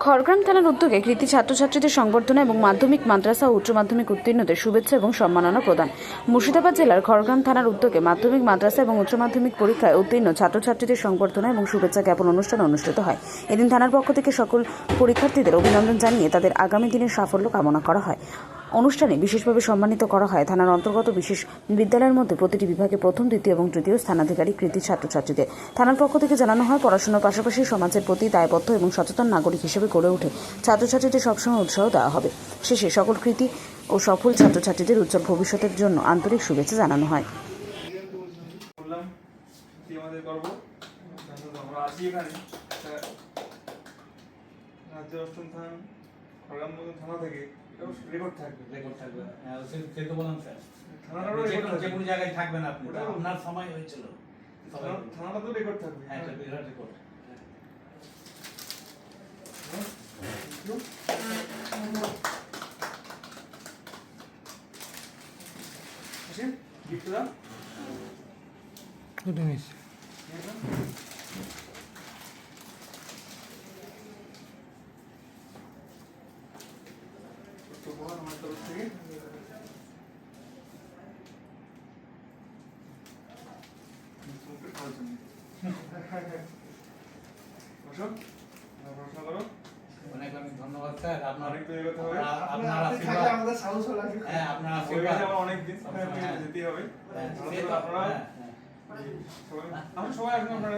খড়গ্রাম থানার উদ্যোগে কৃতি ছাত্রছাত্রীদের সংবর্ধনা এবং মাধ্যমিক মাদ্রাসা ও উচ্চ মাধ্যমিক উত্তীর্ণদের শুভেচ্ছা এবং সম্মাননা প্রদান। মুর্শিদাবাদ জেলার খড়গ্রাম থানার উদ্যোগে মাধ্যমিক মাদ্রাসা এবং উচ্চ মাধ্যমিক পরীক্ষায় উত্তীর্ণ ছাত্রছাত্রীদের সংবর্ধনা এবং শুভেচ্ছা জ্ঞাপন অনুষ্ঠান অনুষ্ঠিত হয়। এদিন থানার পক্ষ থেকে সকল পরীক্ষার্থীদের অভিনন্দন জানিয়ে তাদের আগামী দিনের সাফল্য কামনা করা হয়। অনুষ্ঠানে বিশেষভাবে সম্মানিত করা হয় থানার অন্তর্গত বিশেষ বিদ্যালয়ের মধ্যে প্রতিটি বিভাগে প্রথম, দ্বিতীয় এবং তৃতীয় স্থানাধিকারী কৃতি ছাত্রছাত্রীদের। থানার পক্ষ থেকে জানানো হয়, পড়াশোনার পাশাপাশি সমাজের প্রতি দায়বদ্ধ এবং সচেতন নাগরিক হিসেবে গড়ে ওঠে ছাত্রছাত্রীদের সবসময় উৎসাহ দেওয়া হবে। শেষে সকল কৃতি ও সফল ছাত্রছাত্রীদের উজ্জ্বল ভবিষ্যতের জন্য আন্তরিক শুভেচ্ছা জানানো হয়। থানা থেকে রেকর্ড থাকবে সে তো বললাম স্যার যে কোনো জায়গায় থাকবেন আপনি, আপনার সময় হয়েছিল থানাটা তো রেকর্ড থাকবে। হ্যাঁ, এটা বিরাট রেকর্ড। আসেন গিফট দাও এটা মিস তো বড় আমার তরফ থেকে অনেক অনেক ধন্যবাদ স্যার। আপনার অনেক তৈরি করতে হবে, আপনার আশীর্বাদ আমাদের সাহস লাগে। হ্যাঁ, আপনার আশীর্বাদ অনেক দিন যেতে হবে। আপনারা আমরা সবাই আসবেন, আপনারা